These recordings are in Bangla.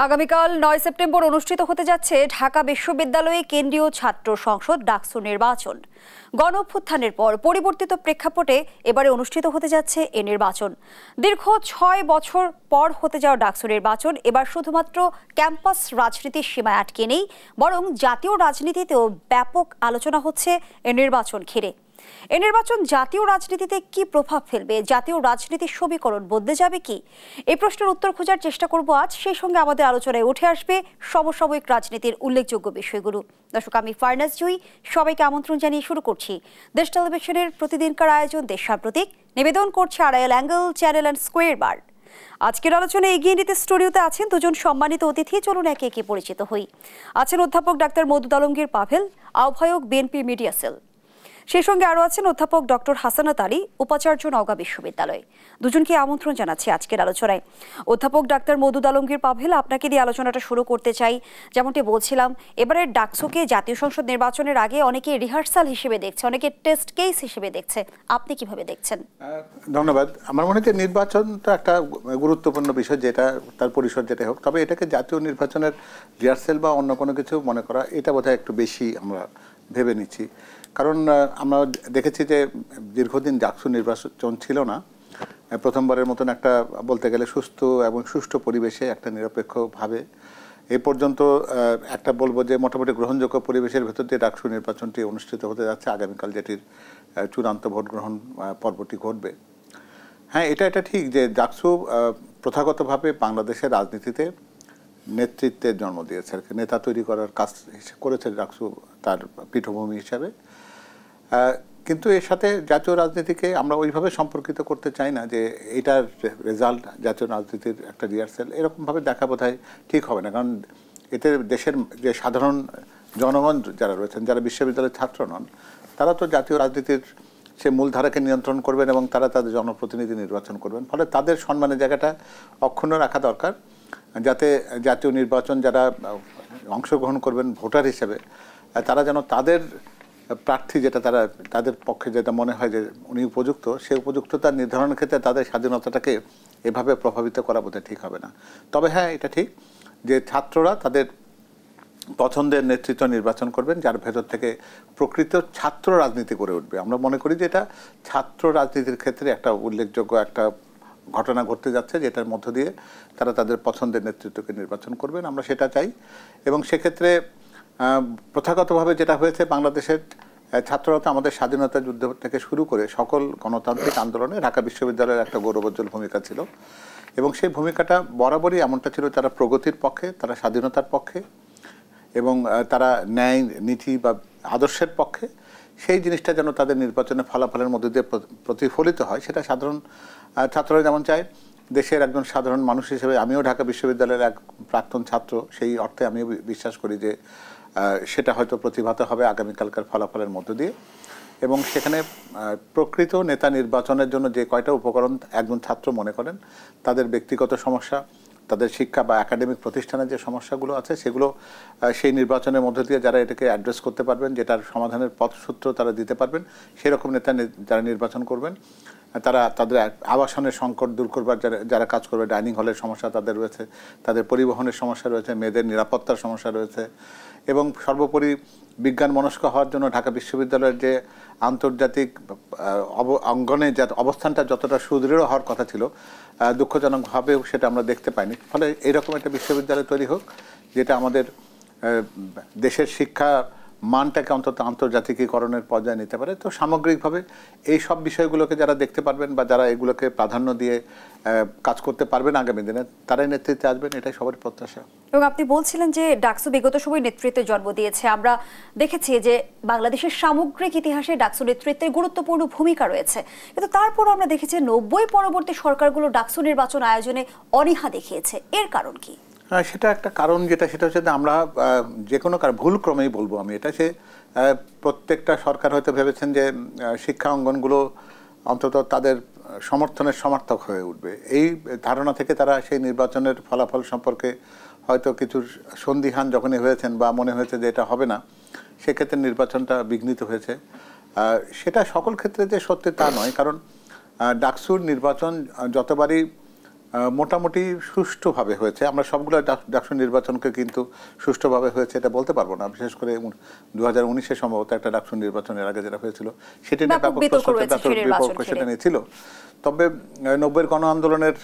আগামীকাল ৯ সেপ্টেম্বর অনুষ্ঠিত হতে যাচ্ছে ঢাকা বিশ্ববিদ্যালয়ে কেন্দ্রীয় ছাত্র সংসদ ডাকসু নির্বাচন। গণঅভ্যুত্থানের পর পরিবর্তিত প্রেক্ষাপটে এবারে অনুষ্ঠিত হতে যাচ্ছে এই নির্বাচন। দীর্ঘ ৬ বছর পর হতে যাওয়া ডাকসু নির্বাচন এবার শুধুমাত্র ক্যাম্পাস রাজনীতির সীমায় আটকে নেই, বরং জাতীয় রাজনীতিতেও ব্যাপক আলোচনা হচ্ছে এই নির্বাচন ঘিরে। এই নির্বাচন জাতীয় রাজনীতিতে কি প্রভাব ফেলবে, জাতীয় রাজনীতির সমীকরণ বদলে যাবে কি, এই প্রশ্নের উত্তর খোঁজার চেষ্টা করব আজ। সেই সঙ্গে আমাদের আলোচনায় উঠে আসবে সমসাময়িক রাজনীতির উল্লেখযোগ্য বিষয়গুলো। দর্শক, আমি ফারনাজ জুই, সবাইকে আমন্ত্রণ জানিয়ে শুরু করছি দেশ টেলিভিশনের প্রতিদিনকার আয়োজন দেশ সাম্প্রতিক। নিবেদন করছে Arail angle channel and square বার। আজকের আলোচনায় এগিয়ে নিতে স্টুডিওতে আছেন দুজন সম্মানিত অতিথি। চলুন একে একে পরিচিত হই। আছেন অধ্যাপক ডাক্তার মওদুদ আলমগীর পাভেল, আহ্বায়ক বিএনপি মিডিয়া সেল। সেই সঙ্গে আরও আছেন অধ্যাপক ডক্টর হাসানাত আলী, উপাচার্য নওগাঁ বিশ্ববিদ্যালয়। দুজনকে আমন্ত্রণ জানাচ্ছি আজকের আলোচনায়। অধ্যাপক ডাক্তার মওদুদ আলমগীর পাভেল, আপনাকে দিয়ে আলোচনাটা শুরু করতে চাই। যেমনটি বলছিলাম, এবারের ডাকসুকে জাতীয় সংসদ নির্বাচনের আগে অনেকে রিহার্সাল হিসেবে দেখছে, অনেকে টেস্ট কেস হিসেবে দেখছে। আপনি কিভাবে দেখছেন? ধন্যবাদ। আমার মনে হয় নির্বাচনটা একটা গুরুত্বপূর্ণ বিষয়, যেটা তার পরিসর যেটা হোক, তবে এটাকে জাতীয় নির্বাচনের রিহার্সাল বা অন্য কোনো কিছু মনে করা, এটা বোধহয় একটু বেশি আমরা ভেবে নিচ্ছি। কারণ আমরা দেখেছি যে দীর্ঘদিন ডাকসু নির্বাচন ছিল না। প্রথমবারের মতন একটা বলতে গেলে সুস্থ এবং সুষ্ঠু পরিবেশে একটা নিরপেক্ষভাবে এ পর্যন্ত একটা বলবো যে মোটামুটি গ্রহণযোগ্য পরিবেশের ভেতর দিয়ে ডাকসু নির্বাচনটি অনুষ্ঠিত হতে যাচ্ছে আগামীকাল, যেটির চূড়ান্ত ভোট গ্রহণ পর্বটি ঘটবে। হ্যাঁ, এটা ঠিক যে ডাকসু প্রথাগতভাবে বাংলাদেশের রাজনীতিতে নেতৃত্বের জন্ম দিয়েছে, আর কি নেতা তৈরি করার কাজ করেছে ডাকসু তার পীঠভূমি হিসাবে। কিন্তু এর সাথে জাতীয় রাজনীতিকে আমরা ওইভাবে সম্পর্কিত করতে চাই না যে এটার রেজাল্ট জাতীয় রাজনীতির একটা রিহার্সাল, এরকমভাবে দেখা বোধহয় ঠিক হবে না। কারণ এতে দেশের যে সাধারণ জনগণ যারা রয়েছেন, যারা বিশ্ববিদ্যালয়ের ছাত্র নন, তারা তো জাতীয় রাজনীতির সে মূলধারাকে নিয়ন্ত্রণ করবেন এবং তারা তাদের জনপ্রতিনিধি নির্বাচন করবেন। ফলে তাদের সম্মানের জায়গাটা অক্ষুণ্ণ রাখা দরকার, যাতে জাতীয় নির্বাচন যারা অংশগ্রহণ করবেন ভোটার হিসেবে, তারা যেন তাদের প্রার্থী যেটা তাদের পক্ষে যেটা মনে হয় যে উনি উপযুক্ত, সেই উপযুক্ততা নির্ধারণের ক্ষেত্রে তাদের স্বাধীনতাটাকে এভাবে প্রভাবিত করা বোধহয় ঠিক হবে না। তবে হ্যাঁ, এটা ঠিক যে ছাত্ররা তাদের পছন্দের নেতৃত্ব নির্বাচন করবেন, যার ভেতর থেকে প্রকৃত ছাত্র রাজনীতি করে উঠবে। আমরা মনে করি যে এটা ছাত্র রাজনীতির ক্ষেত্রে একটা উল্লেখযোগ্য একটা ঘটনা ঘটতে যাচ্ছে, যেটার মধ্য দিয়ে তারা তাদের পছন্দের নেতৃত্বকে নির্বাচন করবেন। আমরা সেটা চাই। এবং সেক্ষেত্রে প্রথাগতভাবে যেটা হয়েছে, বাংলাদেশের ছাত্ররা তো আমাদের স্বাধীনতা যুদ্ধ থেকে শুরু করে সকল গণতান্ত্রিক আন্দোলনে ঢাকা বিশ্ববিদ্যালয়ের একটা গৌরবোজ্জ্বল ভূমিকা ছিল। এবং সেই ভূমিকাটা বরাবরই এমনটা ছিল, তারা প্রগতির পক্ষে, তারা স্বাধীনতার পক্ষে এবং তারা ন্যায় নীতি বা আদর্শের পক্ষে। সেই জিনিসটা যেন তাদের নির্বাচনের ফলাফলের মধ্যে দিয়ে প্রতিফলিত হয়, সেটা সাধারণ ছাত্ররা যেমন চায়। দেশের একজন সাধারণ মানুষ হিসেবে আমিও ঢাকা বিশ্ববিদ্যালয়ের এক প্রাক্তন ছাত্র, সেই অর্থে আমিও বিশ্বাস করি যে সেটা হয়তো প্রতিভাত হবে আগামীকালকার ফলাফলের মধ্য দিয়ে। এবং সেখানে প্রকৃত নেতা নির্বাচনের জন্য যে কয়টা উপকরণ একজন ছাত্র মনে করেন, তাদের ব্যক্তিগত সমস্যা, তাদের শিক্ষা বা একাডেমিক প্রতিষ্ঠানের যে সমস্যাগুলো আছে, সেগুলো সেই নির্বাচনের মধ্য দিয়ে যারা এটাকে অ্যাড্রেস করতে পারবেন, যেটার সমাধানের পথসূত্র তারা দিতে পারবেন, সেরকম নেতা যারা নির্বাচন করবেন, তারা তাদের আবাসনের সংকট দূর করবার যারা কাজ করবে, ডাইনিং হলের সমস্যা তাদের রয়েছে, তাদের পরিবহনের সমস্যা রয়েছে, মেয়েদের নিরাপত্তার সমস্যা রয়েছে, এবং সর্বোপরি বিজ্ঞান মনস্ক হওয়ার জন্য ঢাকা বিশ্ববিদ্যালয়ের যে আন্তর্জাতিক অঙ্গনে অবস্থানটা যতটা সুদৃঢ় হওয়ার কথা ছিল, দুঃখজনকভাবেও সেটা আমরা দেখতে পাইনি। ফলে এইরকম একটা বিশ্ববিদ্যালয় তৈরি হোক, যেটা আমাদের দেশের শিক্ষা মানটাকে অন্তত আন্তর্জাতিকীকরণের পর্যায়ে নিতে পারে। তো সামগ্রিকভাবে এই সব বিষয়গুলোকে যারা দেখতে পারবেন বা যারা এগুলোকে প্রাধান্য দিয়ে কাজ করতে পারবেন আগামী দিনে, তারাই নেতৃত্বে আসবেন, এটাই সবার প্রত্যাশা। এবং আপনি বলছিলেন যে ডাকসু বিগত সময় নেতৃত্বের জন্ম দিয়েছে। আমরা দেখেছি যে বাংলাদেশের সামগ্রিক ইতিহাসে ডাকসু নেতৃত্বের গুরুত্বপূর্ণ ভূমিকা রয়েছে, কিন্তু তারপর আমরা দেখেছি 90 পরবর্তী সরকারগুলো ডাকসু নির্বাচন আয়োজনে অনীহা দেখিয়েছে। এর কারণ কি? সেটা একটা কারণ, সেটা হচ্ছে যে আমরা যে কোনো ভুল ক্রমেই বলবো আমি এটা, সে প্রত্যেকটা সরকার হয়তো ভেবেছেন যে শিক্ষা অঙ্গনগুলো অন্তত তাদের সমর্থনের সমার্থক হয়ে উঠবে। এই ধারণা থেকে তারা সেই নির্বাচনের ফলাফল সম্পর্কে হয়তো কিছু সন্দিহান যখনই হয়েছেন বা মনে হয়েছে যে এটা হবে না, সেক্ষেত্রে নির্বাচনটা বিঘ্নিত হয়েছে। সেটা সকল ক্ষেত্রে যে সত্যি তা নয়, কারণ ডাকসুর নির্বাচন যতবারই মোটামুটি সুষ্ঠুভাবে হয়েছে। আমরা সবগুলো ডাকসু নির্বাচনকে কিন্তু সুষ্ঠুভাবে হয়েছে এটা বলতে পারবো না। বিশেষ করে 2019-এ সম্ভবত একটা ডাকসু নির্বাচনের আগে যেটা হয়েছিল সেটা নিয়ে ব্যাপক বিতর্ক সেটা নিয়ে ছিল। তবে 90-এর গণ আন্দোলনের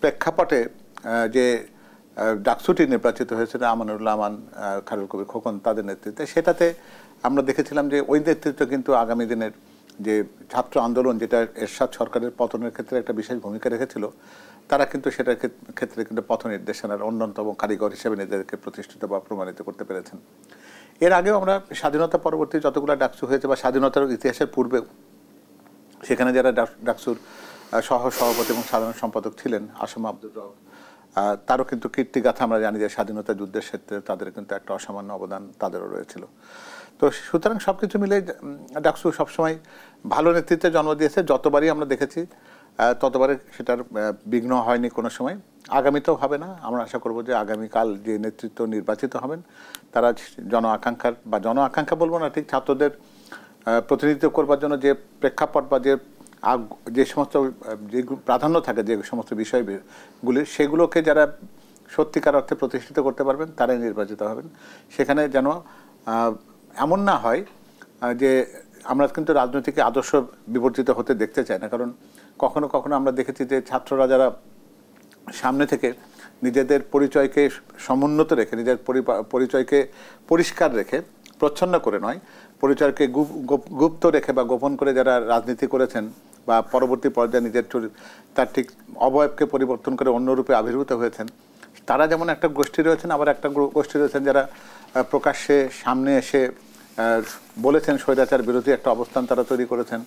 প্রেক্ষাপটে যে ডাকসুটি নির্বাচিত হয়েছিল আমানুল্লাহ আমান, খায়রুল কবির খোকন তাদের নেতৃত্বে, সেটাতে আমরা দেখেছিলাম যে ওই নেতৃত্ব কিন্তু আগামী দিনের যে ছাত্র আন্দোলন, যেটা এরশাদ সরকারের পতনের ক্ষেত্রে একটা বিশেষ ভূমিকা রেখেছিল, তারা কিন্তু সেটার ক্ষেত্রে কিন্তু পথ নির্দেশনার অন্যতম কারিগর হিসেবে নিজেদেরকে প্রতিষ্ঠিত বা প্রমাণিত করতে পেরেছেন। এর আগেও আমরা স্বাধীনতা পরবর্তী যতগুলো ডাকসু হয়েছে বা স্বাধীনতার ইতিহাসের পূর্বে সেখানে যারা ডাকসুর সভাপতি এবং সাধারণ সম্পাদক ছিলেন আসম আব্দুর রব, তারও কিন্তু কীর্তিগাথা আমরা জানি যে স্বাধীনতা যুদ্ধের ক্ষেত্রে তাদের কিন্তু একটা অসামান্য অবদান তাদেরও রয়েছিল। তো সুতরাং সবকিছু মিলে ডাকসু সবসময় ভালো নেতৃত্বে জন্ম দিয়েছে। যতবারই আমরা দেখেছি ততবারই সেটার বিঘ্ন হয়নি কোনো সময়, আগামীতেও হবে না। আমরা আশা করব যে আগামীকাল যে নেতৃত্ব নির্বাচিত হবেন তারা জন আকাঙ্ক্ষা বলবো না, ঠিক ছাত্রদের প্রতিনিধিত্ব করবার জন্য যে প্রেক্ষাপট বা যে সমস্ত যে প্রাধান্য থাকে যে সমস্ত বিষয়গুলি, সেগুলোকে যারা সত্যিকার অর্থে প্রতিষ্ঠিত করতে পারবেন তারাই নির্বাচিত হবেন। সেখানে যেন এমন না হয় যে আমরা কিন্তু রাজনৈতিক আদর্শ বিবর্তিত হতে দেখতে চাই না। কারণ কখনো কখনো আমরা দেখেছি যে ছাত্ররা যারা সামনে থেকে নিজেদের পরিচয়কে সমুন্নত রেখে, নিজের পরিচয়কে পরিষ্কার রেখে, প্রচ্ছন্ন করে নয়, পরিচয়কে গুপ্ত রেখে বা গোপন করে যারা রাজনীতি করেছেন বা পরবর্তী পর্যায়ে নিজের তার ঠিক অবয়বকে পরিবর্তন করে অন্য রূপে আবির্ভূত হয়েছেন, তারা যেমন একটা গোষ্ঠী রয়েছেন, আবার একটা গোষ্ঠী রয়েছেন যারা প্রকাশ্যে সামনে এসে বলেছেন স্বৈরাচার বিরোধী একটা অবস্থান তারা তৈরি করেছেন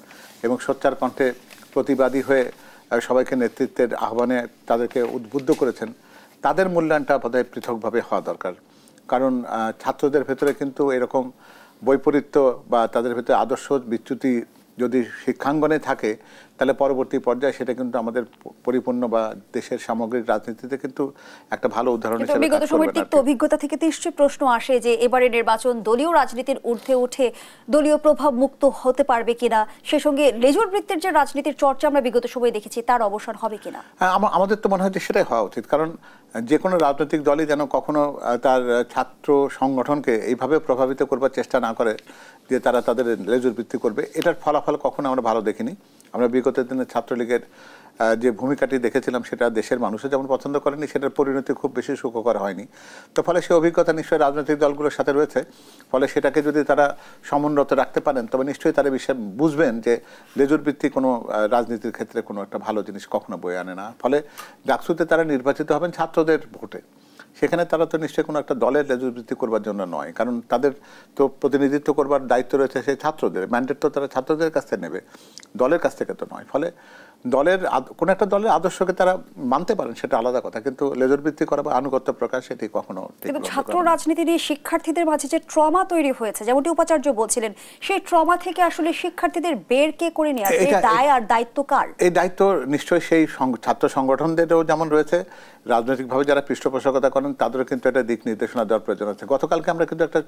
এবং সোচ্চার কণ্ঠে প্রতিবাদী হয়ে সবাইকে নেতৃত্বের আহ্বানে তাদেরকে উদ্বুদ্ধ করেছেন। তাদের মূল্যায়নটা বোধহয় পৃথকভাবে হওয়া দরকার। কারণ ছাত্রদের ভেতরে কিন্তু এরকম বৈপরীত্য বা তাদের ভেতরে আদর্শ বিচ্যুতি যদি শিক্ষাঙ্গনে থাকে, তাহলে পরবর্তী পর্যায়ে সেটা কিন্তু আমাদের পরিপূর্ণ বা দেশের সামগ্রিক রাজনীতিতে কিন্তু একটা ভালো উদাহরণ হিসেবে বিগত সময়ের তিক্ত অভিজ্ঞতা থেকে নিশ্চয়ই প্রশ্ন আসে যে এবারে নির্বাচন দলীয় রাজনীতির ঊর্ধ্বে উঠে দলীয় প্রভাব মুক্ত হতে পারবে কিনা, সেই সঙ্গে লেজুর বৃত্তের যে রাজনীতির চর্চা আমরা বিগত সময়ে দেখেছি তার অবসান হবে কিনা। আমাদের তো মনে হয় যে সেটাই হওয়া উচিত। কারণ যে কোনো রাজনৈতিক দলই যেন কখনো তার ছাত্র সংগঠনকে এইভাবে প্রভাবিত করবার চেষ্টা না করে যে তারা তাদের লেজুর বৃত্তি করবে, এটার ফলাফল কখনো আমরা ভালো দেখিনি। আমরা বিগত দিনে ছাত্রলীগের যে ভূমিকাটি দেখেছিলাম সেটা দেশের মানুষও যেমন পছন্দ করেনি, সেটার পরিণতি খুব বেশি সুখকর হয়নি। তো ফলে সেই অভিজ্ঞতা নিশ্চয়ই রাজনৈতিক দলগুলোর সাথে রয়েছে। ফলে সেটাকে যদি তারা সমুন্নত রাখতে পারেন তবে নিশ্চয়ই তারা বুঝবেন যে লেজুর বৃত্তি কোনো রাজনীতির ক্ষেত্রে কোনো একটা ভালো জিনিস কখনো বয়ে আনে না। ফলে ডাকসুতে তারা নির্বাচিত হবেন ছাত্রদের ভোটে, সেখানে তারা তো নিশ্চয়ই কোনো একটা দলের লেজুবৃত্তি করবার জন্য নয়। কারণ তাদের তো প্রতিনিধিত্ব করবার দায়িত্ব রয়েছে সেই ছাত্রদের, ম্যান্ডেট তো তারা ছাত্রদের কাছ থেকে নেবে, দলের কাছ থেকে তো নয়। ফলে দলের কোনো একটা দলের আদর্শকে তারা মানতে পারেন সেটা আলাদা কথা, কিন্তু লেজুরবৃত্তি করা বা আনুগত্য প্রকাশ সেটি কখনো। কিন্তু ছাত্র রাজনীতি নিয়ে শিক্ষার্থীদের মাঝে যে ট্রমা তৈরি হয়েছে, যেমনটি উপাচার্য বলছিলেন, সেই ট্রমা থেকে আসলে শিক্ষার্থীদের বের কে করে নিয়ে আসবে, দায় আর দায়িত্ব কার? এই দায়িত্ব নিশ্চয়ই সেই ছাত্র সংগঠনদেরও যেমন রয়েছে, রাজনৈতিকভাবে যারা পৃষ্ঠপোষকতা করেন তাদেরও কিন্তু একটা দিক নির্দেশনা দেওয়ার প্রয়োজন আছে। গতকালকে আমরা কিন্তু একটা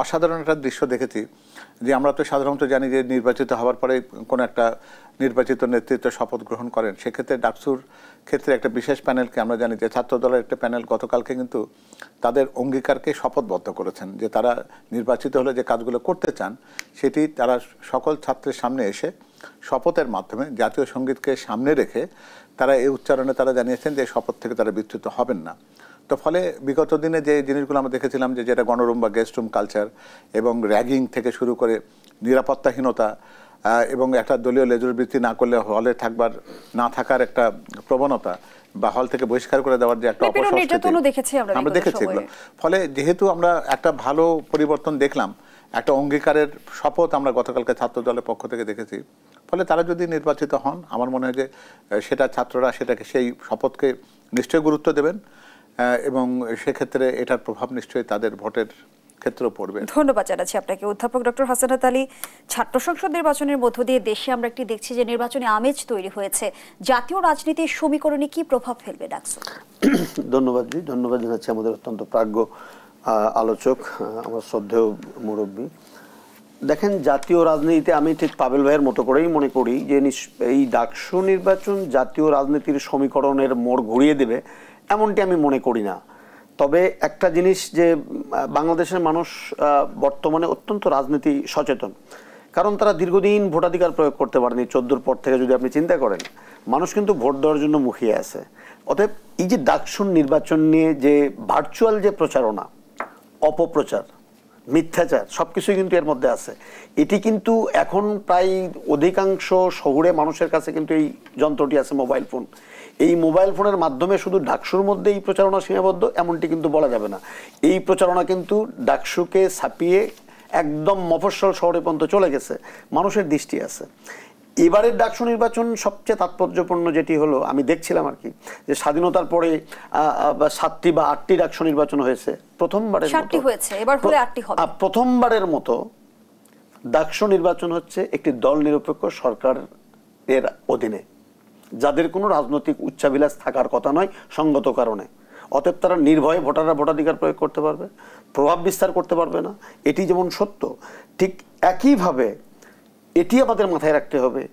অসাধারণ একটা দৃশ্য দেখেছি যে আমরা তো সাধারণত জানি যে নির্বাচিত হওয়ার পরে কোনো একটা নির্বাচিত নেতৃত্ব শপথ গ্রহণ করেন, সেক্ষেত্রে ডাকসুর ক্ষেত্রে একটা বিশেষ প্যানেলকে আমরা জানি যে ছাত্র দলের একটা প্যানেল গতকালকে কিন্তু তাদের অঙ্গীকারকে শপথবদ্ধ করেছেন যে তারা নির্বাচিত হলে যে কাজগুলো করতে চান সেটি তারা সকল ছাত্রের সামনে এসে শপথের মাধ্যমে জাতীয় সঙ্গীতকে সামনে রেখে তারা এই উচ্চারণে তারা জানিয়েছেন যে শপথ থেকে তারা বিচ্যুত হবেন না। তো ফলে বিগত দিনে যে জিনিসগুলো আমরা দেখেছিলাম যে যেটা গণরুম বা গেস্ট রুম কালচার এবং র্যাগিং থেকে শুরু করে নিরাপত্তাহীনতা এবং একটা দলীয় লেজুরবৃত্তি না করলে হলে না থাকার একটা প্রবণতা বা হল থেকে বহিষ্কার করে দেওয়ার যে একটা অপসংস্কৃতি আমরা দেখেছি এগুলো। ফলে যেহেতু আমরা একটা ভালো পরিবর্তন দেখলাম, একটা অঙ্গীকারের শপথ আমরা গতকালকে ছাত্র দলের পক্ষ থেকে দেখেছি, ফলে তারা যদি নির্বাচিত হন আমার মনে হয় যে সেটা ছাত্ররা সেটাকে সেই শপথকে নিশ্চয়ই গুরুত্ব দেবেন এবং সেক্ষেত্রে এটার প্রভাব নিশ্চয়ই তাদের ভোটের ক্ষেত্রেও পড়বে। ধন্যবাদ জানাচ্ছি আপনাকে অধ্যাপক ডক্টর হাসানাত আলী। ছাত্র সংসদ নির্বাচনের মধ্য দিয়ে দেশে আমরা একটি দেখছি যে নির্বাচনী আমেজ তৈরি হয়েছে, জাতীয় রাজনীতির সমীকরণে কি প্রভাব ফেলবে ডাকসু? ধন্যবাদ জানাচ্ছি আমাদের অত্যন্ত প্রাজ্ঞ আলোচক, আমার শ্রদ্ধেয় মুরব্বী। দেখেন, জাতীয় রাজনীতিতে আমি ঠিক পাবেল ভাইয়ের মতো করেই মনে করি যে এই ডাকসু নির্বাচন জাতীয় রাজনীতির সমীকরণের মোড় ঘুরিয়ে দেবে, এমনটি আমি মনে করি না। তবে একটা জিনিস যে বাংলাদেশের মানুষ বর্তমানে অত্যন্ত রাজনীতি সচেতন, কারণ তারা দীর্ঘদিন ভোটাধিকার প্রয়োগ করতে পারেনি। 14-র পর থেকে যদি আপনি চিন্তা করেন, মানুষ কিন্তু ভোট দেওয়ার জন্য মুখিয়ে আছে। অতএব এই যে ডাকসুর নির্বাচন নিয়ে যে ভার্চুয়াল যে প্রচারণা, অপপ্রচার, মিথ্যাচার সবকিছুই কিন্তু এর মধ্যে আছে। এটি কিন্তু এখন প্রায় অধিকাংশ শহুরে মানুষের কাছে কিন্তু এই যন্ত্রটি আছে, মোবাইল ফোন। এই মোবাইল ফোনের মাধ্যমে শুধু ডাকসুর মধ্যে এই প্রচারণা সীমাবদ্ধ এমনটি কিন্তু বলা যাবে না। এই প্রচারণা কিন্তু ডাকসুকে ছাপিয়ে একদম মফস্বল শহরে পর্যন্ত চলে গেছে, মানুষের দৃষ্টি আছে। এবারের ডাকসু নির্বাচন সবচেয়ে তাৎপর্যপূর্ণ যেটি হলো, আমি দেখছিলাম আর কি, যে স্বাধীনতার পরে 7টি বা 8টি ডাকসু নির্বাচন হয়েছে, প্রথমবারের মতো ডাকসু নির্বাচন হচ্ছে একটি দল নিরপেক্ষ সরকারের অধীনে, যাদের কোনো রাজনৈতিক উচ্চাভিলাষ থাকার কথা নয় সঙ্গত কারণে। অতএব তারা নির্ভয়ে ভোটাররা ভোটাধিকার প্রয়োগ করতে পারবে, প্রভাব বিস্তার করতে পারবে না। এটি যেমন সত্য, ঠিক একইভাবে এটি আমাদের মাথায় রাখতে হবে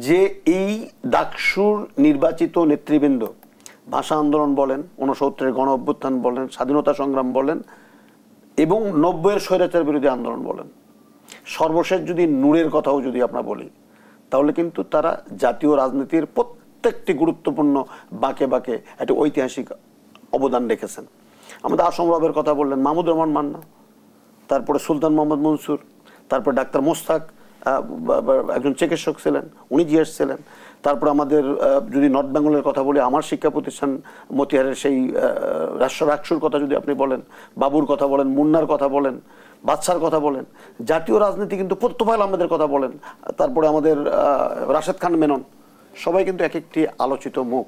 যে এই ডাকসুর নির্বাচিত নেতৃবৃন্দ, ভাষা আন্দোলন বলেন, 69-এর গণ অভ্যুত্থান বলেন, স্বাধীনতা সংগ্রাম বলেন, এবং 90-এর স্বৈরাচার বিরোধী আন্দোলন বলেন, সর্বশেষ যদি নূরের কথাও যদি আমরা বলি, তাহলে কিন্তু তারা জাতীয় রাজনীতির প্রত্যেকটি গুরুত্বপূর্ণ বাঁকে বাঁকে একটা ঐতিহাসিক অবদান রেখেছেন। আমাদের আসম-রবের কথা বললেন, মাহমুদ রহমান মান্না, তারপরে সুলতান মোহাম্মদ মনসুর, তারপরে ডাক্তার মোস্তাক একজন চিকিৎসক ছিলেন, উনি জিএস ছিলেন। তারপর আমাদের যদি নর্থ বেঙ্গলের কথা বলি, আমার শিক্ষা প্রতিষ্ঠান মতিহারের সেই রাষ্ট্ররাক্ষুর কথা যদি আপনি বলেন, বাবুর কথা বলেন, মুন্নার কথা বলেন, বাদশার কথা বলেন, জাতীয় রাজনীতি কিন্তু তোফায়েল আহমেদের কথা বলেন, তারপরে আমাদের রাশেদ খান মেনন, সবাই কিন্তু এক একটি আলোচিত মুখ।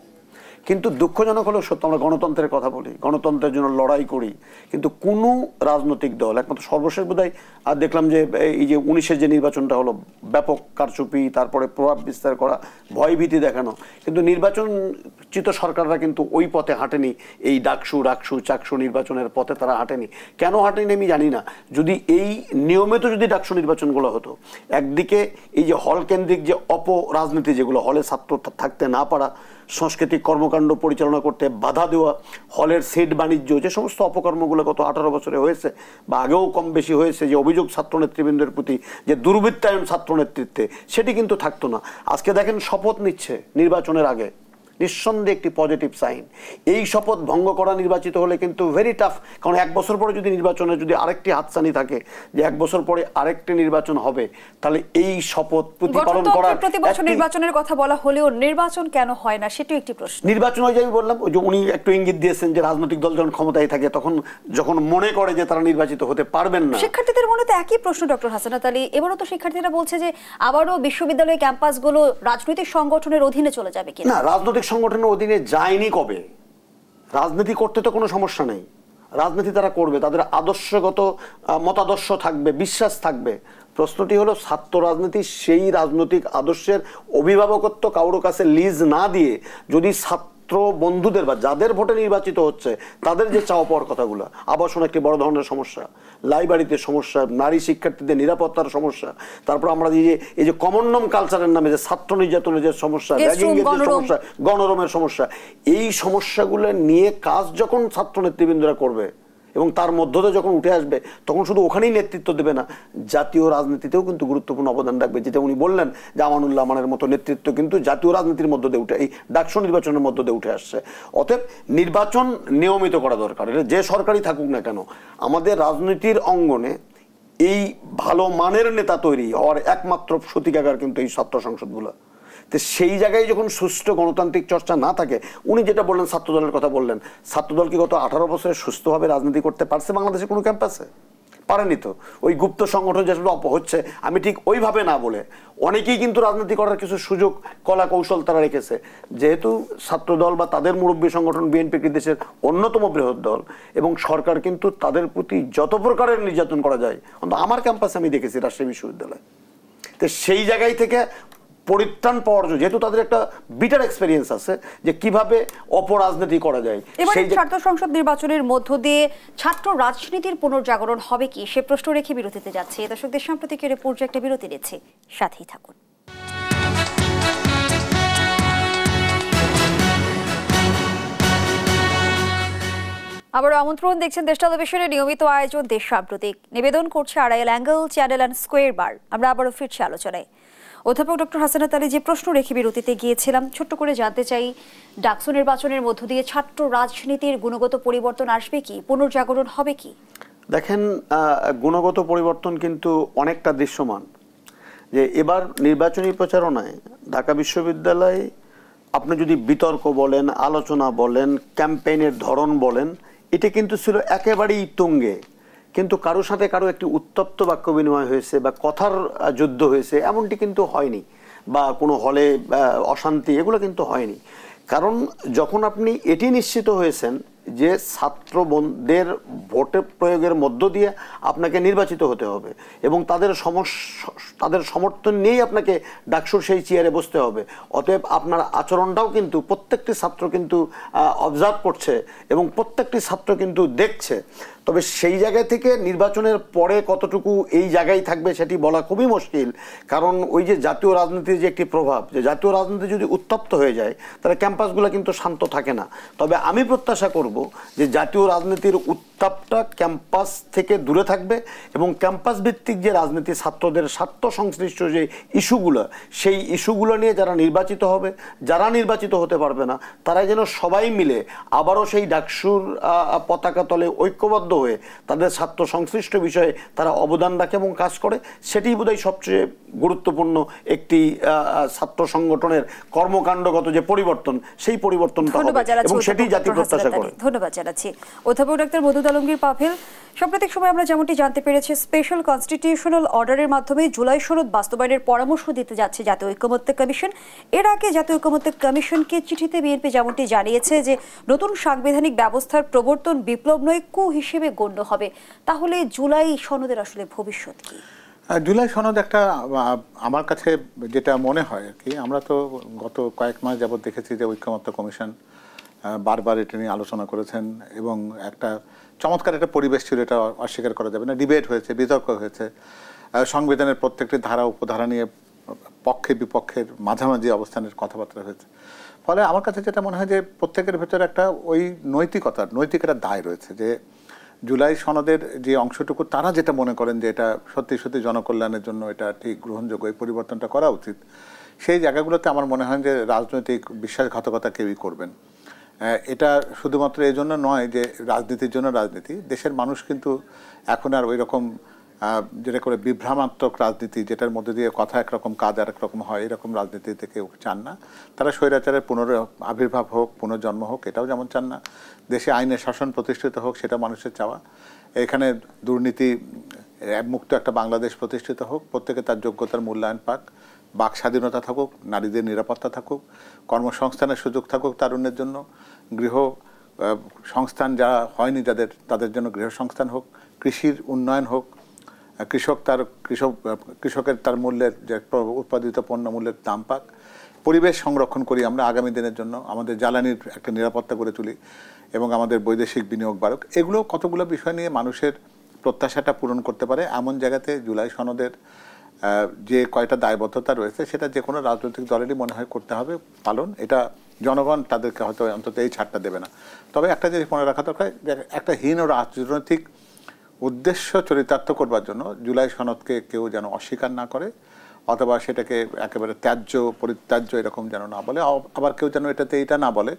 কিন্তু দুঃখজনক হলেও সত্য, আমরা গণতন্ত্রের কথা বলি, গণতন্ত্রের জন্য লড়াই করি, কিন্তু কোনো রাজনৈতিক দল, একমাত্র সর্বশেষ বোধহয় আর দেখলাম যে এই যে 19-এর যে নির্বাচনটা হলো, ব্যাপক কারচুপি, তারপরে প্রভাব বিস্তার করা, ভয়ভীতি দেখানো, কিন্তু নির্বাচনচিত সরকাররা কিন্তু ওই পথে হাঁটেনি। এই ডাকসু রাকসু চাকসু নির্বাচনের পথে তারা হাঁটেনি। কেন হাঁটেনি আমি জানি না। যদি এই নিয়মিত যদি ডাকসু নির্বাচনগুলো হতো, একদিকে এই যে হল কেন্দ্রিক যে অপরাজনীতি, যেগুলো হলে ছাত্র থাকতে না পারা, সাংস্কৃতিক কর্মকাণ্ড পরিচালনা করতে বাধা দেওয়া, হলের সেট বাণিজ্য, যে সমস্ত অপকর্মগুলো গত 18 বছরে হয়েছে বা আগেও কম বেশি হয়েছে, যে অভিযোগ ছাত্র নেতৃবৃন্দের প্রতি, যে দুর্বৃত্তায়ন ছাত্র নেতৃত্বে, সেটি কিন্তু থাকতো না। আজকে দেখেন শপথ নিচ্ছে নির্বাচনের আগে, নিঃসন্দেহে একটি পজিটিভ সাইন। এই শপথ ভঙ্গ করা নির্বাচিত হলে কিন্তু ভেরি টাফ, কারণ 1 বছর পরে যদি নির্বাচনে যদি আরেকটি হাতছানি থাকে যে 1 বছর পরে আরেকটি নির্বাচন হবে, তাহলে এই শপথ প্রতিপালন করা, প্রতি বছর নির্বাচনের কথা বলা হলেও নির্বাচন কেন হয় না সেটাও একটি প্রশ্ন। নির্বাচন হয়, আমি বললাম, ওই যে উনি একটু ইঙ্গিত দিয়েছেন যে রাজনৈতিক দল যখন ক্ষমতায় থাকে তখন যখন মনে করে যে তারা নির্বাচিত হতে পারবেন না। শিক্ষার্থীদের মনে তো একই প্রশ্ন, ডক্টর হাসানাত আলী। এবারও তো শিক্ষার্থীরা বলছে যে আবারও বিশ্ববিদ্যালয় ক্যাম্পাসগুলো রাজনৈতিক সংগঠনের অধীনে চলে যাবে কিনা। না, রাজনৈতিক সংগঠনের অধীনে যায়নি কবে। রাজনীতি করতে তো কোনো সমস্যা নেই, রাজনীতি তারা করবে, তাদের আদর্শগত মতাদর্শ থাকবে, বিশ্বাস থাকবে। প্রশ্নটি হলো ছাত্র রাজনীতি সেই রাজনৈতিক আদর্শের অভিভাবকত্ব কারোর কাছে লিজ না দিয়ে যদি ছাত্র বন্ধুদের বা যাদের ভোটে নির্বাচিত হচ্ছে তাদের যে চাওয়া পাওয়ার কথাগুলো, আবাসন একটি বড় ধরনের সমস্যা, লাইব্রেরিতে সমস্যা, নারী শিক্ষার্থীদের নিরাপত্তার সমস্যা, তারপর আমরা এই যে কমন নম কালচারের নামে যে ছাত্র নির্যাতনের যে সমস্যা, র্যাগিংয়ের যে সমস্যা, গণরমের সমস্যা, এই সমস্যাগুলো নিয়ে কাজ যখন ছাত্র নেতৃবৃন্দরা করবে এবং তার মধ্য দিয়ে যখন উঠে আসবে, তখন শুধু ওখানেই নেতৃত্ব দেবে না, জাতীয় রাজনীতিতেও কিন্তু গুরুত্বপূর্ণ অবদান রাখবে। যেটা উনি বললেন যে আমানুল্লাহ আমানের মতো নেতৃত্ব কিন্তু জাতীয় রাজনীতির মধ্য দিয়ে উঠে, এই ডাকসু নির্বাচনের মধ্য দিয়ে উঠে আসছে। অতএব নির্বাচন নিয়মিত করা দরকার। এটা যে সরকারই থাকুক না কেন, আমাদের রাজনীতির অঙ্গনে এই ভালো মানের নেতা তৈরি হওয়ার একমাত্র সতিকাগার কিন্তু এই ছাত্র সংসদগুলো। তো সেই জায়গায় যখন সুষ্ঠু গণতান্ত্রিক চর্চা না থাকে, উনি যেটা বললেন ছাত্রদলের কথা বললেন, ছাত্রদল কি গত 18 বছরে সুস্থভাবে রাজনীতি করতে পারছে বাংলাদেশে কোনো ক্যাম্পাসে? পারেনি তো। ওই গুপ্ত সংগঠন যেগুলো হচ্ছে, আমি ঠিক ওইভাবে না বলে অনেকেই কিন্তু রাজনীতি করার কিছু সুযোগ কলা কৌশল তারা রেখেছে। যেহেতু ছাত্রদল বা তাদের মুরব্বী সংগঠন বিএনপি কি দেশের অন্যতম বৃহৎ দল, এবং সরকার কিন্তু তাদের প্রতি যত প্রকারের নির্যাতন করা যায়, অন্তত আমার ক্যাম্পাসে আমি দেখেছি রাজশাহী বিশ্ববিদ্যালয়। তো সেই জায়গায় থেকে পরিত্রাণ পাওয়ার জন্য, যেহেতু তাদের একটা বিটার এক্সপেরিয়েন্স আছে যে কিভাবে অপরাজনীতি করা যায়। এবার ছাত্র সংসদ নির্বাচনের মধ্য দিয়ে ছাত্র রাজনীতির পুনর্জাগরণ হবে কি, সে প্রশ্ন রেখে বিরতিতে যাচ্ছে। দর্শকদের সাম্প্রতিক রিপোর্টে একটা বিরতি নিচ্ছে, সাথেই থাকুন। আবারও আমন্ত্রণ, দেখছেন দেশ টেলিভিশনের নিয়মিত আয়োজন দেশ সাম্প্রতিক। নিবেদন করছে Arail angle channel and square বার। আমরা আবারও ফিরছি আলোচনায়। অধ্যাপক ডক্টর হাসানাত আলী, যে প্রশ্ন রেখে বিরতিতে গিয়েছিলাম, ছোট্ট করে জানতে চাই, ডাকসু নির্বাচনের মধ্য দিয়ে ছাত্র রাজনীতির গুণগত পরিবর্তন আসবে কি, পুনর্জাগরণ হবে কি? দেখেন, গুণগত পরিবর্তন কিন্তু অনেকটা দৃশ্যমান। যে এবার নির্বাচনী প্রচারণায় ঢাকা বিশ্ববিদ্যালয়ে আপনি যদি বিতর্ক বলেন, আলোচনা বলেন, ক্যাম্পেইনের ধরন বলেন, এটা কিন্তু ছিল একেবারেই তুঙ্গে। কিন্তু কারোর সাথে কারো একটি উত্তপ্ত বাক্য বিনিময় হয়েছে বা কথার যুদ্ধ হয়েছে এমনটি কিন্তু হয়নি, বা কোনো হলে অশান্তি, এগুলো কিন্তু হয়নি। কারণ যখন আপনি এটি নিশ্চিত হয়েছেন যে ছাত্রদের ভোটের প্রয়োগের মধ্য দিয়ে আপনাকে নির্বাচিত হতে হবে এবং তাদের সমর্থন নিয়েই আপনাকে ডাকসুর সেই চেয়ারে বসতে হবে, অতএব আপনার আচরণটাও কিন্তু প্রত্যেকটি ছাত্র কিন্তু অবজার্ভ করছে এবং প্রত্যেকটি ছাত্র কিন্তু দেখছে। তবে সেই জায়গা থেকে নির্বাচনের পরে কতটুকু এই জায়গায় থাকবে সেটি বলা খুবই মুশকিল। কারণ ওই যে জাতীয় রাজনীতির যে একটি প্রভাব, যে জাতীয় রাজনীতি যদি উত্তপ্ত হয়ে যায় তাহলে ক্যাম্পাসগুলো কিন্তু শান্ত থাকে না। তবে আমি প্রত্যাশা করব যে জাতীয় রাজনীতির উত্তাপটা ক্যাম্পাস থেকে দূরে থাকবে এবং ক্যাম্পাস ভিত্তিক যে রাজনীতি, ছাত্রদের স্বার্থ সংশ্লিষ্ট যে ইস্যুগুলো, সেই ইস্যুগুলো নিয়ে যারা নির্বাচিত হবে, যারা নির্বাচিত হতে পারবে না, তারা যেন সবাই মিলে আবারও সেই ডাকসুর পতাকা তলে ঐক্যবদ্ধ হয়ে তাদের ছাত্র সংশ্লিষ্ট বিষয়ে তারা অবদান রাখে এবং কাজ করে। সেটি বোধহয় সবচেয়ে গুরুত্বপূর্ণ একটি ছাত্র সংগঠনের কর্মকাণ্ডগত যে পরিবর্তন, সেই পরিবর্তনটা হবে এবং সেটি জাতি প্রত্যাশা করে। ধন্যবাদ জানাচ্ছি অধ্যাপক ডাক্তার মওদুদ আলমগীর পাভেল। সাম্প্রতিক সময় আমরা যেমনটি জানতে পেরেছি, স্পেশাল কনস্টিটিউশনাল অর্ডারের মাধ্যমে জুলাই সনদ বাস্তবায়নের পরামর্শ দিতে যাচ্ছে জাতীয় ঐকমত্য কমিশন। এর আগে জাতীয় ঐকমত্য কমিশনকে চিঠিতে বিএনপি যেমনটি জানিয়েছে যে নতুন সাংবিধানিক ব্যবস্থার প্রবর্তন বিপ্লব নয়, কু হিসেবে গণ্য হবে। তাহলে জুলাই সনদের আসলে ভবিষ্যৎ কি? জুলাই সনদ একটা, আমার কাছে যেটা মনে হয় আর কি, আমরা তো গত কয়েক মাস যাবত দেখেছি যে ঐকমত্য কমিশন বারবার এটা নিয়ে আলোচনা করেছেন এবং একটা চমৎকার একটা পরিবেশ ছিল, এটা অস্বীকার করা যাবে না। ডিবেট হয়েছে, বিতর্ক হয়েছে, সংবিধানের প্রত্যেকটি ধারা উপধারা নিয়ে পক্ষে বিপক্ষের মাঝামাঝি অবস্থানের কথাবার্তা হয়েছে। ফলে আমার কাছে যেটা মনে হয় যে প্রত্যেকের ভেতরে একটা ওই নৈতিক একটা দায় রয়েছে যে জুলাই সনদের যে অংশটুকু তারা যেটা মনে করেন যে এটা সত্যি সত্যি জনকল্যাণের জন্য এটা ঠিক গ্রহণযোগ্য, এই পরিবর্তনটা করা উচিত, সেই জায়গাগুলোতে আমার মনে হয় যে রাজনৈতিক বিশ্বাসঘাতকতা কেউই করবেন। এটা শুধুমাত্র এই জন্য নয় যে রাজনীতির জন্য রাজনীতি, দেশের মানুষ কিন্তু এখন আর ওই রকম যেটা করে বিভ্রামাত্মক রাজনীতি, যেটার মধ্যে দিয়ে কথা একরকম কাজ আর একরকম হয়, এরকম রাজনীতিতে কেউ চান না। তারা স্বৈরাচারের আবির্ভাব হোক, পুনর্জন্ম হোক, এটাও যেমন চান না। দেশে আইনের শাসন প্রতিষ্ঠিত হোক, সেটা মানুষের চাওয়া। এখানে দুর্নীতি মুক্ত একটা বাংলাদেশ প্রতিষ্ঠিত হোক, প্রত্যেকে তার যোগ্যতার মূল্যায়ন পাক, বাক স্বাধীনতা থাকুক, নারীদের নিরাপত্তা থাকুক, কর্মসংস্থানের সুযোগ থাকুক তারুণ্যের জন্য, গৃহ সংস্থান যারা হয়নি তাদের জন্য গৃহ সংস্থান হোক, কৃষির উন্নয়ন হোক, কৃষকের তার মূল্যের যে উৎপাদিত পণ্য মূল্যের দাম পাক, পরিবেশ সংরক্ষণ করি আমরা আগামী দিনের জন্য, আমাদের জ্বালানির একটা নিরাপত্তা করে তুলি এবং আমাদের বৈদেশিক বিনিয়োগ বাড়ুক। এগুলো কতগুলো বিষয় নিয়ে মানুষের প্রত্যাশাটা পূরণ করতে পারে এমন জায়গাতে জুলাই সনদের যে কয়টা দায়বদ্ধতা রয়েছে সেটা যে কোনো রাজনৈতিক দলেরই মনে হয় করতে হবে পালন। এটা জনগণ তাদেরকে হয়তো অন্তত এই ছাড়টা দেবে না। তবে একটা জিনিস মনে রাখা দরকার, একটা হীন ও রাজনৈতিক উদ্দেশ্য চরিতার্থ করবার জন্য জুলাই সনদকে কেউ যেন অস্বীকার না করে অথবা সেটাকে একেবারে পরিত্যাজ্য এরকম যেন না বলে। আবার কেউ যেন এটা না বলে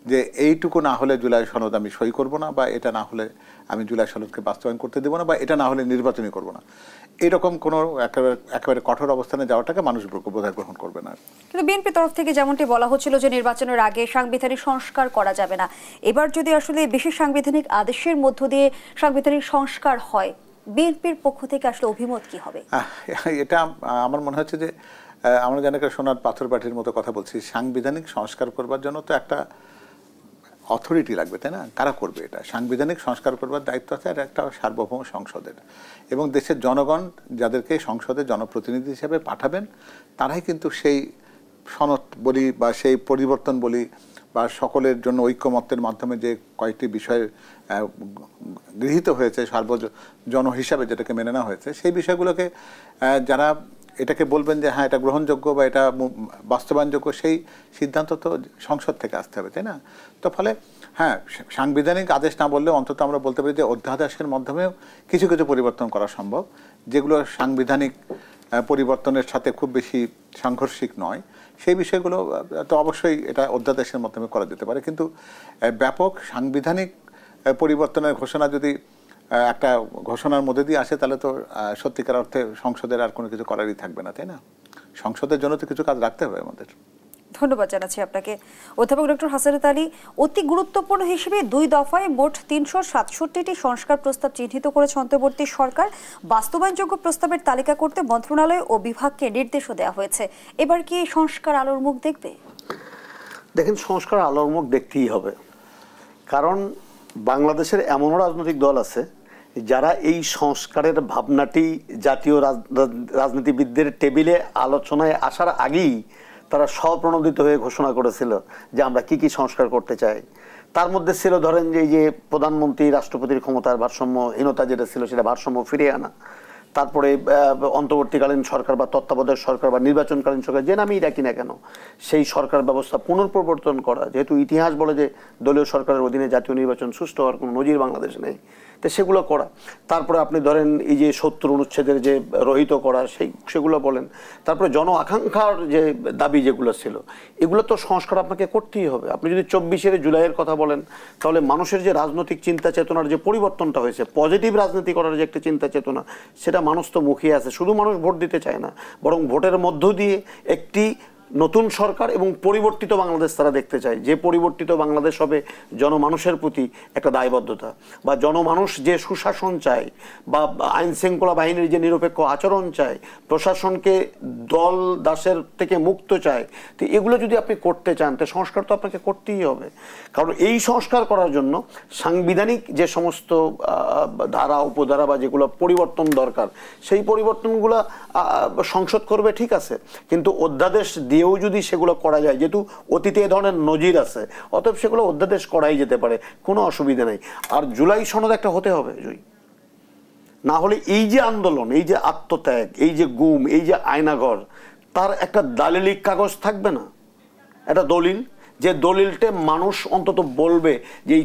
যে এইটুকু না হলে জুলাই সনদ আমি সই করব না, বা এটা না হলে আমি জুলাই সনদকে বাস্তবায়ন করতে দেবো না, বা এটা না হলে নির্বাচনই করব না। এরকম কোনো একেবারে কঠোর অবস্থানে যাওয়াটাকে মানুষ বোধহয় গ্রহণ করবে না। কিন্তু বিএনপি তরফ থেকে যেমনটি বলা হচ্ছিল যে নির্বাচনের আগে সাংবিধানিক সংস্কার করা যাবে না, এবার যদি আসলে বিশেষ সাংবিধানিক আদেশের মধ্য দিয়ে সাংবিধানিক সংস্কার হয়, বিএনপির পক্ষ থেকে আসলে অভিমত কি হবে? এটা আমার মনে হচ্ছে যে আমরা যেন সোনার পাথর পাঠির মতো কথা বলছি। সাংবিধানিক সংস্কার করবার জন্য তো একটা অথরিটি লাগবে, তাই না? কারা করবে এটা? সাংবিধানিক সংস্কার করবার দায়িত্ব আছে আর একটা সার্বভৌম সংসদের, এবং দেশের জনগণ যাদেরকে সংসদে জনপ্রতিনিধি হিসেবে পাঠাবেন তারাই কিন্তু সেই সনদ বলি বা সেই পরিবর্তন বলি বা সকলের জন্য ঐক্যমত্যের মাধ্যমে যে কয়েকটি বিষয় গৃহীত হয়েছে জন হিসাবে যেটাকে মেনে নেওয়া হয়েছে, সেই বিষয়গুলোকে যারা এটাকে বলবেন যে হ্যাঁ এটা গ্রহণযোগ্য বা এটা বাস্তবায়নযোগ্য, সেই সিদ্ধান্ত তো সংসদ থেকে আসতে হবে, তাই না? তো ফলে হ্যাঁ, সাংবিধানিক আদেশ না বললেও অন্তত আমরা বলতে পারি যে অধ্যাদেশের মাধ্যমেও কিছু কিছু পরিবর্তন করা সম্ভব, যেগুলো সাংবিধানিক পরিবর্তনের সাথে খুব বেশি সাংঘর্ষিক নয়। সেই বিষয়গুলো তো অবশ্যই এটা অধ্যাদেশের মাধ্যমে করা যেতে পারে, কিন্তু ব্যাপক সাংবিধানিক পরিবর্তনের ঘোষণা যদি একটা ঘোষণার মধ্যে দিয়ে আসে তাহলে তো সত্যিকার অর্থে সংসদের আর কোনো কিছু করারই থাকবে না, তাই না? সংসদের জন্য তো কিছু কাজ রাখতে হবে আমাদের। ধন্যবাদ জানাচ্ছি আপনাকে অধ্যাপক ডক্টর হাসনাত আলী। অতি গুরুত্বপূর্ণ হিসেবে 2 দফায় মোট 367টি সংস্কার প্রস্তাব চিহ্নিত করেছে অন্তর্বর্তী সরকার। বাস্তবায়নযোগ্য প্রস্তাবের তালিকা করতে মন্ত্রণালয় ও বিভাগকে নির্দেশও দেওয়া হয়েছে। এবার কি সংস্কার আলোর মুখ দেখবে? দেখেন, সংস্কার আলোর মুখ দেখতেই হবে, কারণ বাংলাদেশের এমনও রাজনৈতিক দল আছে যারা এই সংস্কারের ভাবনাটি জাতীয় রাজনীতিবিদদের টেবিলে আলোচনায় আসার আগেই তারা স্বপ্রণোদিত হয়ে ঘোষণা করেছিল যে আমরা কি কি সংস্কার করতে চাই। তার মধ্যে ছিল ধরেন যে এই যে প্রধানমন্ত্রী রাষ্ট্রপতির ক্ষমতার ভারসাম্যহীনতা যেটা ছিল সেটা ভারসাম্য ফিরিয়ে আনা, তারপরে অন্তর্বর্তীকালীন সরকার বা তত্ত্বাবধায়ক সরকার বা নির্বাচনকালীন সরকার যে নামেই ডাকি না কেন সেই সরকার ব্যবস্থা পুনঃপ্রবর্তন করা, যেহেতু ইতিহাস বলে যে দলীয় সরকারের অধীনে জাতীয় নির্বাচন সুষ্ঠু হওয়ার কোনো নজির বাংলাদেশে নেই, তো সেগুলো করা। তারপরে আপনি ধরেন এই যে 70 অনুচ্ছেদের যে রহিত করা সেগুলো বলেন, তারপরে জন আকাঙ্ক্ষার যে দাবি যেগুলো ছিল এগুলো তো সংস্কার আপনাকে করতেই হবে। আপনি যদি 24 জুলাইয়ের কথা বলেন তাহলে মানুষের যে রাজনৈতিক চিন্তা চেতনার যে পরিবর্তনটা হয়েছে, পজিটিভ রাজনীতি করার যে একটা চিন্তা চেতনা, সেটা মানুষ তো মুখিয়ে আছে। শুধু মানুষ ভোট দিতে চায় না, বরং ভোটের মধ্য দিয়ে একটি নতুন সরকার এবং পরিবর্তিত বাংলাদেশ তারা দেখতে চায়। যে পরিবর্তিত বাংলাদেশ হবে জনমানুষের প্রতি একটা দায়বদ্ধতা, বা জনমানুষ যে সুশাসন চায় বা আইন শৃঙ্খলা বাহিনীর যে নিরপেক্ষ আচরণ চায়, প্রশাসনকে দল দাসের থেকে মুক্ত চায়, তো এগুলো যদি আপনি করতে চান তো সংস্কার তো আপনাকে করতেই হবে। কারণ এই সংস্কার করার জন্য সাংবিধানিক যে সমস্ত ধারা উপধারা বা যেগুলো পরিবর্তন দরকার সেই পরিবর্তনগুলো সংসদ করবে, ঠিক আছে, কিন্তু অধ্যাদেশ দিয়েও যদি সেগুলো করা যায়, যেহেতু অতীতে এ ধরনের নজির আছে, অতএব সেগুলো অধ্যাদেশ করাই যেতে পারে, কোনো অসুবিধা নেই। আর জুলাই সনদ একটা হতে হবে, না হলে এই যে আন্দোলন, এই যে আত্মত্যাগ, এই যে গুম, এই যে আয়নাঘর, তার একটা দালিলিক কাগজ থাকবে না, একটা দলিল, যে দলিলটা মানুষ অন্তত বলবে যে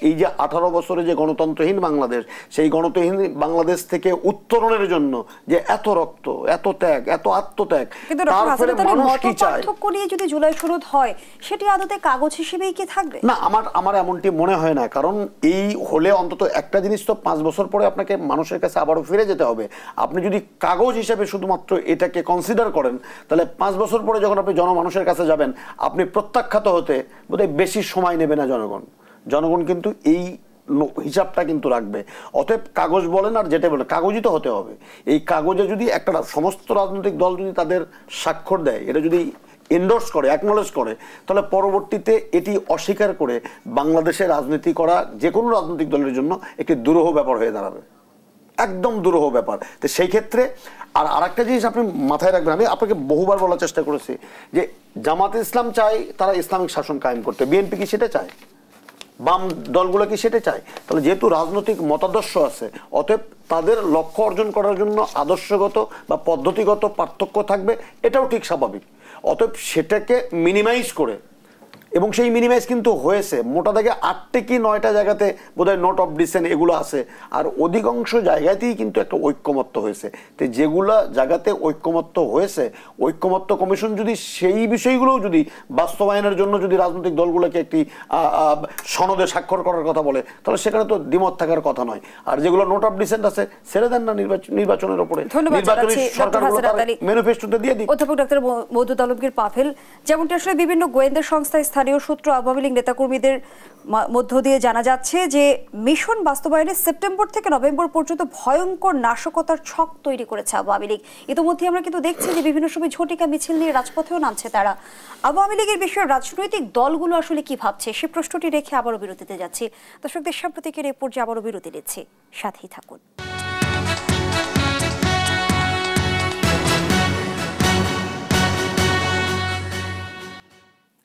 এই যে 18 বছরে যে গণতন্ত্রহীন বাংলাদেশ, সেই গণতন্ত্রহীন বাংলাদেশ থেকে উত্তরণের জন্য যে এত রক্ত, এত ত্যাগ, এত আত্মত্যাগ, তারপরে মানুষ কি চায়। পার্থক্য নিয়ে যদি জুলাই সনদ হয় সেটি আদতে কাগজ হিসেবেই কি থাকবে? না, আমার এমনটি মনে হয় না, কারণ এই হলে অন্তত একটা জিনিস তো 5 বছর পরে আপনাকে মানুষের কাছে আবারও ফিরে যেতে হবে। আপনি যদি কাগজ হিসেবে শুধুমাত্র এটাকে কনসিডার করেন তাহলে 5 বছর পরে যখন আপনি জনমানুষের কাছে যাবেন আপনি প্রত্যাখ্যাত হতে বোধহয় বেশি সময় নেবে না জনগণ কিন্তু এই হিসাবটা কিন্তু রাখবে। অতএব কাগজ বলেন আর যেটা বলেন, কাগজই তো হতে হবে। এই কাগজে যদি একটা সমস্ত রাজনৈতিক দল যদি তাদের স্বাক্ষর দেয়, এটা যদি এন্ডোর্স করে, অ্যাকনোলেজ করে, তাহলে পরবর্তীতে এটি অস্বীকার করে বাংলাদেশে রাজনীতি করা যে কোনো রাজনৈতিক দলের জন্য একটি দুরূহ ব্যাপার হয়ে দাঁড়াবে, একদম দুরূহ ব্যাপার। তো সেই ক্ষেত্রে আর একটা জিনিস আপনি মাথায় রাখবেন, আমি আপনাকে বহুবার বলার চেষ্টা করেছি যে জামাতে ইসলাম চায় তারা ইসলামিক শাসন কায়েম করতে, বিএনপি কি সেটা চায়? বাম দলগুলো কি সেটা চায়? তাহলে যেহেতু রাজনৈতিক মতাদর্শ আছে, অতএব তাদের লক্ষ্য অর্জন করার জন্য আদর্শগত বা পদ্ধতিগত পার্থক্য থাকবে, এটাও ঠিক স্বাভাবিক। অতএব সেটাকে মিনিমাইজ করে, এবং সেই মিনিমাইজ কিন্তু হয়েছে মোটা দাগে 8 কি 9টা জায়গাতে বোধহয় নোট অফ ডিসেন্ট এগুলো আছে, আর অধিকাংশ জায়গাতেই কিন্তু একটা ঐক্যমত্য হয়েছে। তো যেগুলো জায়গাতে ঐক্যমত্য হয়েছে, ঐক্যমত্য কমিশন যদি সেই বিষয়গুলো যদি বাস্তবায়নের জন্য যদি রাজনৈতিক দলগুলোকে একটি সনদে স্বাক্ষর করার কথা বলে, তাহলে সেখানে তো দ্বিমত থাকার কথা নয়। আর যেগুলো নোট অফ ডিসেন্ট আছে ছেড়ে দেন না নির্বাচনের উপরে, নির্বাচনী সরকারগুলো ম্যানিফেস্টোতে দিয়ে দিই। অধ্যাপক ডক্টর মওদুদ আলমগীর পাভেল, যেমনটি আসলে বিভিন্ন গোয়েন্দা সংস্থা স্থানীয় স্থানীয় সূত্র আওয়ামী লীগ নেতাকর্মীদের মধ্য দিয়ে জানা যাচ্ছে যে মিশন বাস্তবায়নে সেপ্টেম্বর থেকে নভেম্বর পর্যন্ত ভয়ঙ্কর নাশকতার ছক তৈরি করেছে আওয়ামী লীগ। ইতিমধ্যে আমরা কিন্তু দেখছি যে বিভিন্ন সময় ঝটিকা মিছিল নিয়ে রাজপথেও নামছে তারা। আওয়ামী লীগের বিষয়ে রাজনৈতিক দলগুলো আসলে কি ভাবছে সে প্রশ্নটি রেখে আবারও বিরতিতে যাচ্ছি। দর্শক, দেশসাম্প্রতিকের এই পর্যায়ে আবারও বিরতি নিচ্ছি, সাথেই থাকুন।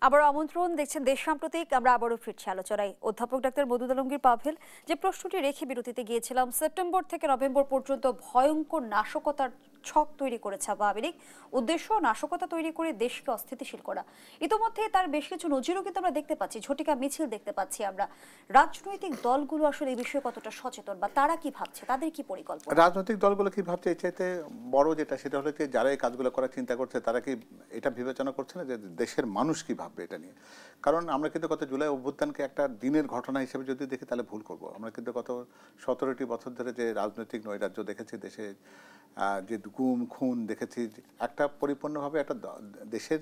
আবারও আমন্ত্রণ, দেখছেন দেশ সাম্প্রতিক। আমরা আবারও ফিরছি আলোচনায়। অধ্যাপক ডাক্তার মদুদ আলমগীর পাভেল, যে প্রশ্নটি রেখে বিরতিতে গিয়েছিলাম, সেপ্টেম্বর থেকে নভেম্বর পর্যন্ত ভয়ঙ্কর নাশকতার ছক তৈরি করেছে আওয়ামী লীগ। উদ্দেশ্য নাশকতা তৈরি করে দেশকে অস্থিতিশীল করা। ইতিমধ্যে তার বেশ কিছু নজিরও কিন্তু আমরা দেখতে পাচ্ছি, ঝটিকা মিছিল দেখতে পাচ্ছি আমরা। রাজনৈতিক দলগুলো আসলে এই বিষয়ে কতটা সচেতন বা তারা কি ভাবছে, তাদের কি পরিকল্পনা? রাজনৈতিক দলগুলো কি ভাবছে এর চাইতে বড় যেটা, সেটা হলো যে যারা এই কাজগুলো করার চিন্তা করছে তারা কি এটা বিবেচনা করছে না যে দেশের মানুষ কি ভাববে এটা নিয়ে। কারণ আমরা কিন্তু গত জুলাই অভ্যুত্থানকে একটা দিনের ঘটনা হিসেবে যদি দেখি তাহলে ভুল করবো। আমরা কিন্তু গত 17টি বছর ধরে যে রাজনৈতিক নৈরাজ্য দেখেছি, দেশে যে গুম খুন দেখেছি, একটা পরিপূর্ণভাবে একটা দেশের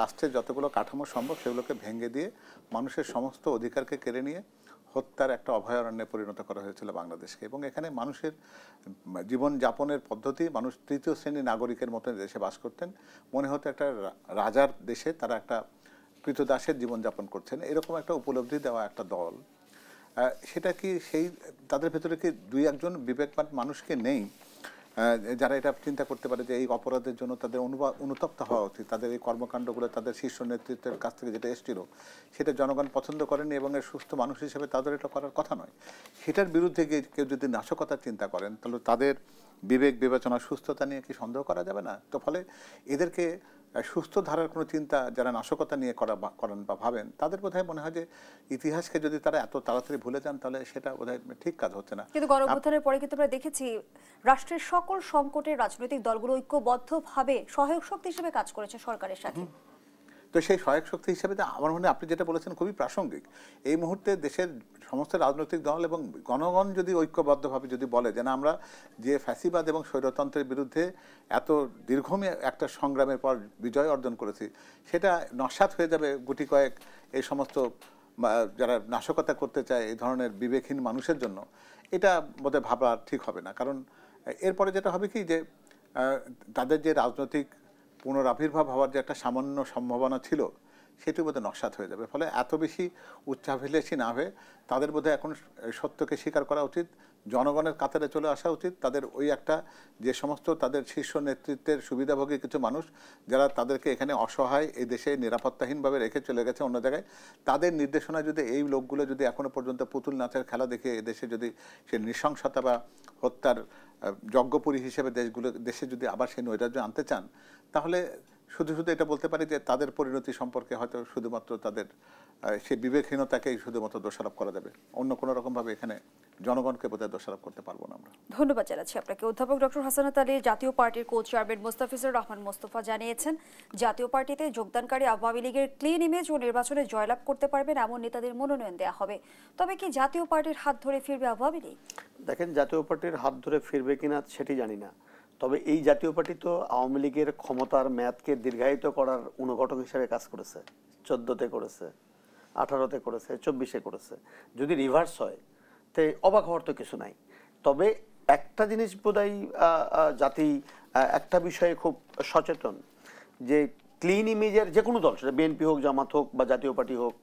রাষ্ট্রের যতগুলো কাঠামো সম্ভব সেগুলোকে ভেঙে দিয়ে মানুষের সমস্ত অধিকারকে কেড়ে নিয়ে হত্যার একটা অভয়ারণ্যে পরিণত করা হয়েছিল বাংলাদেশকে। এবং এখানে মানুষের জীবনযাপনের পদ্ধতি, মানুষ তৃতীয় শ্রেণীর নাগরিকের মতো দেশে বাস করতেন। মনে হতো একটা রাজার দেশে তারা একটা কৃতদাসের জীবনযাপন করছেন, এরকম একটা উপলব্ধি দেওয়া একটা দল। সেটা কি সেই তাদের ভেতরে কি দুই একজন বিবেকবান মানুষকে নেই যারা এটা চিন্তা করতে পারে যে এই অপরাধের জন্য তাদের অনুতপ্ত হওয়া উচিত? তাদের এই কর্মকাণ্ডগুলো তাদের শীর্ষ নেতৃত্বের কাছ থেকে যেটা এসেছিল সেটা জনগণ পছন্দ করেনি এবং এর সুস্থ মানুষ হিসেবে তাদের এটা করার কথা নয়। সেটার বিরুদ্ধে গিয়ে কেউ যদি নাশকতার চিন্তা করেন তাহলে তাদের বিবেক বিবেচনা সুস্থতা নিয়ে কি সন্দেহ করা যাবে না? তো ফলে এদেরকে সুস্থ ধারার কোনো চিন্তা যারা নাশকতা নিয়ে করেন বা ভাবেন তাদের বোধহয় মনে হয় যে ইতিহাসকে যদি তারা এত তাড়াতাড়ি ভুলে যান তাহলে সেটা বোধহয় ঠিক কাজ হচ্ছে না। কিন্তু গণঅভ্যুত্থানের পরে কিন্তু আমরা দেখেছি রাষ্ট্রের সকল সংকটে রাজনৈতিক দলগুলো ঐক্যবদ্ধভাবে সহায়ক শক্তি হিসেবে কাজ করেছে সরকারের সাথে। তো সেই সহায়ক শক্তি হিসেবে আমার মনে হয় আপনি যেটা বলেছেন খুবই প্রাসঙ্গিক। এই মুহূর্তে দেশের সমস্ত রাজনৈতিক দল এবং জনগণ যদি ঐক্যবদ্ধভাবে যদি বলে যে না, আমরা যে ফ্যাসিবাদ এবং স্বৈরতন্ত্রের বিরুদ্ধে এত দীর্ঘমেয়াদী একটা সংগ্রামের পর বিজয় অর্জন করেছি, সেটা নস্যাৎ হয়ে যাবে গুটি কয়েক এই সমস্ত যারা নাশকতা করতে চায় এই ধরনের বিবেকহীন মানুষের জন্য, এটা বোধহয় ভাবা ঠিক হবে না। কারণ এরপরে যেটা হবে কি যে তাদের যে রাজনৈতিক পুনরাবির্ভাব হওয়ার যে একটা সামান্য সম্ভাবনা ছিল সেটি বোধহয় নস্যাৎ হয়ে যাবে। ফলে এত বেশি উচ্চাভিলাষী না হয়ে তাদের বোধহয় এখন সত্যকে স্বীকার করা উচিত, জনগণের কাতারে চলে আসা উচিত। তাদের ওই একটা যে সমস্ত তাদের শীর্ষ নেতৃত্বের সুবিধাভোগী কিছু মানুষ যারা তাদেরকে এখানে অসহায় এই দেশে নিরাপত্তাহীনভাবে রেখে চলে গেছে অন্য জায়গায়, তাদের নির্দেশনা যদি এই লোকগুলো যদি এখনো পর্যন্ত পুতুল নাচের খেলা দেখে এদেশে যদি সে নৃশংসতা বা হত্যার যজ্ঞপুরী হিসেবে দেশে যদি আবার সেই নৈরাজ্য আনতে চান, তাহলে শুধু শুধু এটা বলতে পারি যে তাদের পরিণতি সম্পর্কে হয়তো শুধুমাত্র তাদের সেই বিবেকহীনতাকেই শুধুমাত্র দোষারোপ করা যাবে, অন্য কোনো রকমভাবে এখানে জনগণকে বোধহয় দোষারোপ করতে পারবো না আমরা। ধন্যবাদ জানাচ্ছি আপনাকে। অধ্যাপক ডক্টর হাসানাত আলী, জাতীয় পার্টির কো চেয়ারম্যান মোস্তাফিজুর রহমান মোস্তফা জানিয়েছেন জাতীয় পার্টিতে যোগদানকারী আওয়ামী লীগের ক্লিন ইমেজ ও নির্বাচনে জয়লাভ করতে পারবেন এমন নেতাদের মনোনয়ন দেওয়া হবে। তবে কি জাতীয় পার্টির হাত ধরে ফিরবে আওয়ামী লীগ? দেখেন, জাতীয় পার্টির হাত ধরে ফিরবে কিনা সেটি জানি না, তবে এই জাতীয় পার্টি তো আওয়ামী লীগের ক্ষমতার মেয়াদকে দীর্ঘায়িত করার অনুঘটক হিসেবে কাজ করেছে। 14তে করেছে, 18তে করেছে, 24-এ করেছে। যদি রিভার্স হয় তে অবাক হওয়ার তো কিছু নাই। তবে একটা জিনিস বোধহয় জাতি একটা বিষয়ে খুব সচেতন, যে ক্লিন ইমেজের যে কোনো দল, সেটা বিএনপি হোক, জামাত হোক বা জাতীয় পার্টি হোক,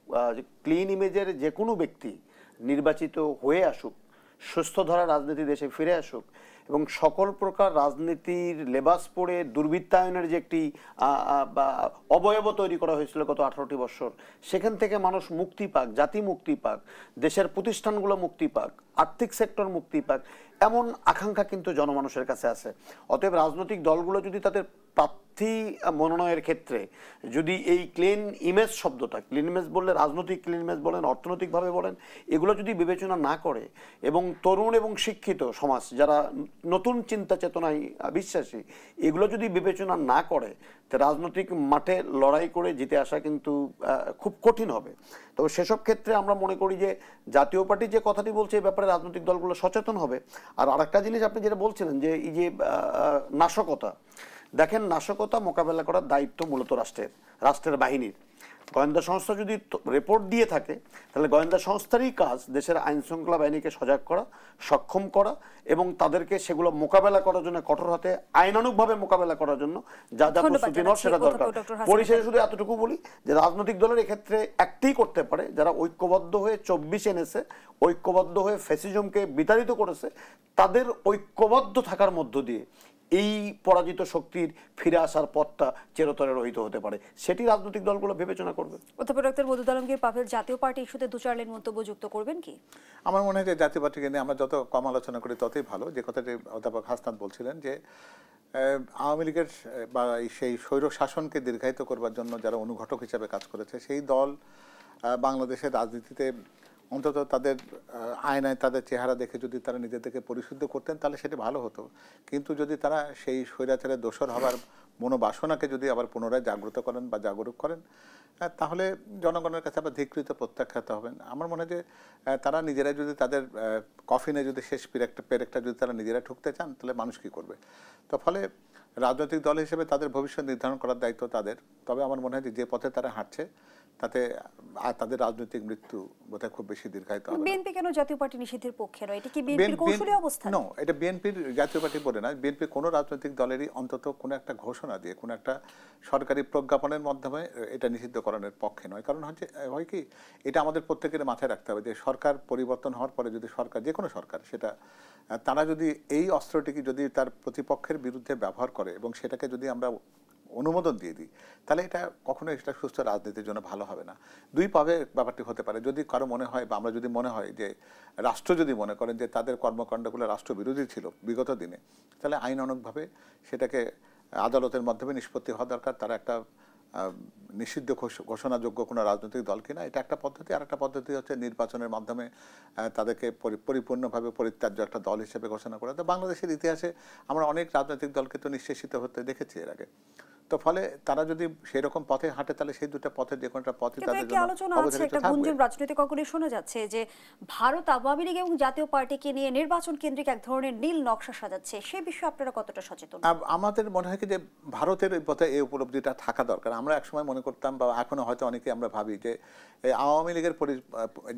ক্লিন ইমেজের যে কোনো ব্যক্তি নির্বাচিত হয়ে আসুক, সুস্থ ধারা রাজনীতি দেশে ফিরে আসুক এবং সকল প্রকার রাজনীতির লেবাস পরে দুর্বৃত্তায়নের যে একটি অবয়ব তৈরি করা হয়েছিল গত 18টি বছর, সেখান থেকে মানুষ মুক্তি পাক, জাতি মুক্তি পাক, দেশের প্রতিষ্ঠানগুলো মুক্তি পাক, আর্থিক সেক্টর মুক্তি পাক, এমন আকাঙ্ক্ষা কিন্তু জনমানুষের কাছে আছে। অতএব রাজনৈতিক দলগুলো যদি তাদের প্রার্থী মনোনয়নের ক্ষেত্রে যদি এই ক্লিন ইমেজ শব্দটা, ক্লিন ইমেজ বললে রাজনৈতিক ক্লিন ইমেজ বলেন, অর্থনৈতিকভাবে বলেন, এগুলো যদি বিবেচনা না করে এবং তরুণ এবং শিক্ষিত সমাজ যারা নতুন চিন্তা চেতনায় বিশ্বাসী, এগুলো যদি বিবেচনা না করে, তো রাজনৈতিক মাঠে লড়াই করে জিতে আসা কিন্তু খুব কঠিন হবে। তবে সেসব ক্ষেত্রে আমরা মনে করি যে জাতীয় পার্টি যে কথাটি বলছে এই ব্যাপারে রাজনৈতিক দলগুলো সচেতন হবে। আর আরেকটা জিনিস আপনি যেটা বলছিলেন যে এই যে নাশকতা, দেখেন, নাশকতা মোকাবেলা করার দায়িত্ব মূলত রাষ্ট্রের বাহিনীর। গোয়েন্দা সংস্থা যদি রিপোর্ট দিয়ে থাকে, তাহলে গোয়েন্দা সংস্থারই কাজ দেশের আইন শৃঙ্খলা বাহিনীকে সজাগ করা, সক্ষম করা এবং তাদেরকে সেগুলো মোকাবেলা করার জন্য কঠোর হাতে আইনানুগভাবে মোকাবেলা করার জন্য যা যা প্রস্তুতি নেওয়া সেটা দরকার। পরিশেষে শুধু এতটুকু বলি যে রাজনৈতিক দলের এক্ষেত্রে একটাই করতে পারে, যারা ঐক্যবদ্ধ হয়ে 24 এনেছে, ঐক্যবদ্ধ হয়ে ফ্যাসিজমকে বিতাড়িত করেছে, তাদের ঐক্যবদ্ধ থাকার মধ্য দিয়ে এই পরাজিত শক্তির ফিরে আসার পথটা চিরতরে রহিত হতে পারে। সেটি রাজনৈতিক দলগুলো বিবেচনা করবে। অধ্যাপক ডক্টর মওদুদ আলমগীর পাভেল, জাতীয় পার্টি ইস্যুতে 2-4 লাইন মন্তব্য যুক্ত করবেন কি? আমার মনে হয় যে জাতীয় পার্টিকে নিয়ে আমরা যত কম আলোচনা করি ততই ভালো। যে কথাটি অধ্যাপক হাসনাত বলছিলেন যে আওয়ামী লীগের বা সেই স্বৈর শাসনকে দীর্ঘায়িত করবার জন্য যারা অনুঘটক হিসেবে কাজ করেছে, সেই দল বাংলাদেশের রাজনীতিতে অন্তত তাদের আয়নায় তাদের চেহারা দেখে যদি তারা নিজেদেরকে পরিশুদ্ধ করতেন তাহলে সেটা ভালো হতো। কিন্তু যদি তারা সেই স্বৈরাচারের দোসর হবার মনোবাসনাকে যদি আবার পুনরায় জাগ্রত করেন বা জাগরুক করেন, তাহলে জনগণের কাছে আবার ধিকৃত প্রত্যাখ্যাত হবেন। আমার মনে হয় যে তারা নিজেরাই যদি তাদের কফিনে যদি শেষ পেরেকটা যদি তারা নিজেরা ঠুকতে চান, তাহলে মানুষ কী করবে? তো ফলে রাজনৈতিক দল হিসেবে তাদের ভবিষ্যৎ নির্ধারণ করার দায়িত্ব তাদের। তবে আমার মনে হয় যে পথে তারা হাঁটছে তাতে তাদের রাজনৈতিক মৃত্যু বোধহয় খুব বেশি দীর্ঘায়িত হবে। বিএনপি কেন জাতীয় পার্টি নিষিদ্ধের পক্ষে নয়? এটা কি বিএনপির কৌশলী অবস্থান? না, এটা বিএনপির জাতীয় পার্টি বলে না। বিএনপি কোনো রাজনৈতিক দলেরই অন্তত কোনো একটা ঘোষণা দিয়ে, কোনো একটা সরকারি প্রজ্ঞাপনের মাধ্যমে এটা নিষিদ্ধকরণের পক্ষে নয়। কারণ হয় কি, এটা আমাদের প্রত্যেকের মাথায় রাখতে হবে যে সরকার পরিবর্তন হওয়ার পরে যদি সরকার, যে কোনো সরকার, সেটা তারা যদি এই অস্ত্রটিকে যদি তার প্রতিপক্ষের বিরুদ্ধে ব্যবহার করে এবং সেটাকে যদি আমরা অনুমোদন দিয়ে দিই, তাহলে এটা কখনোই এটা সুস্থ রাজনীতির জন্য ভালো হবে না। দুই ভাবে ব্যাপারটি হতে পারে। যদি কারো মনে হয় বা আমরা যদি মনে হয় যে রাষ্ট্র যদি মনে করেন যে তাদের কর্মকাণ্ডগুলো রাষ্ট্রবিরোধী ছিল বিগত দিনে, তাহলে আইনানুগভাবে সেটাকে আদালতের মাধ্যমে নিষ্পত্তি হওয়া দরকার। তারা একটা নিষিদ্ধ ঘোষণাযোগ্য কোনো রাজনৈতিক দল কিনা, এটা একটা পদ্ধতি। আর একটা পদ্ধতি হচ্ছে নির্বাচনের মাধ্যমে তাদেরকে পরিপূর্ণভাবে পরিত্যাজ্য একটা দল হিসেবে ঘোষণা করা। তো বাংলাদেশের ইতিহাসে আমরা অনেক রাজনৈতিক দলকে তো নিঃশেষিত হতে দেখেছি এর আগে। তো ফলে তারা যদি সেই রকম পথে হাঁটে, তাহলে সেই দুটো পথের যে কোনোটা পথই তাদের জন্য আলোচনা আছে। একটা গুঞ্জন রাজনৈতিক অঙ্গনে শোনা যাচ্ছে যে ভারত আওয়ামী লীগ এবং জাতীয় পার্টিকে নিয়ে নির্বাচন কেন্দ্রিক এক ধরনের নীল নকশা সাজাচ্ছে। সেই বিষয়ে আপনারা কতটা সচেতন? আমাদের মনে হয় কি যে ভারতের এই পথে এই উপলব্ধিটা থাকা দরকার। আমরা একসময় মনে করতাম বা এখনো হয়তো অনেকে আমরা ভাবি যে আওয়ামী লীগের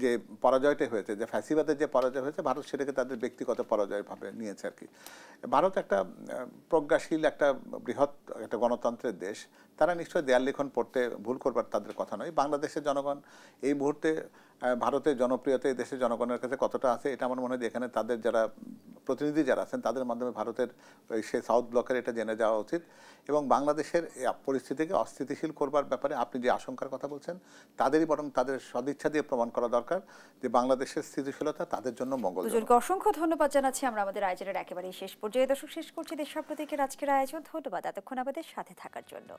যে পরাজয়টা হয়েছে, যে ফ্যাসিবাদের যে পরাজয় হয়েছে, ভারত সেটাকে তাদের ব্যক্তিগত পরাজয় ভাবে নিয়েছে আর কি। ভারত একটা প্রজ্ঞাশীল একটা বৃহৎ একটা গণতন্ত্রের দেশ। তারা নিশ্চয়ই দেয়াল লিখন পড়তে ভুল করবার তাদের কথা নয়। বাংলাদেশের জনগণ এই মুহূর্তে ভারতের জনপ্রিয়তা এই দেশের জনগণের কাছে কতটা আছে, এটা আমার মনে হয় এখানে তাদের যারা প্রতিনিধি যারা আছেন তাদের মাধ্যমে ভারতের সে সাউথ ব্লকের এটা জেনে যাওয়া উচিত। এবং বাংলাদেশের পরিস্থিতিকে অস্থিতিশীল করবার ব্যাপারে আপনি যে আশঙ্কার কথা বলছেন, তাদেরই বরং তাদের সদিচ্ছা দিয়ে প্রমাণ করা দরকার যে বাংলাদেশের স্থিতিশীলতা তাদের জন্য মঙ্গল। দুজনকে অসংখ্য ধন্যবাদ জানাচ্ছি। আমরা আমাদের আয়োজনের একেবারেই শেষ পর্যায়ে দর্শক শেষ করছি দেশ সাম্প্রতিকের আজকের আয়োজন। ধন্যবাদ এতক্ষণ আমাদের সাথে থাকার জন্য।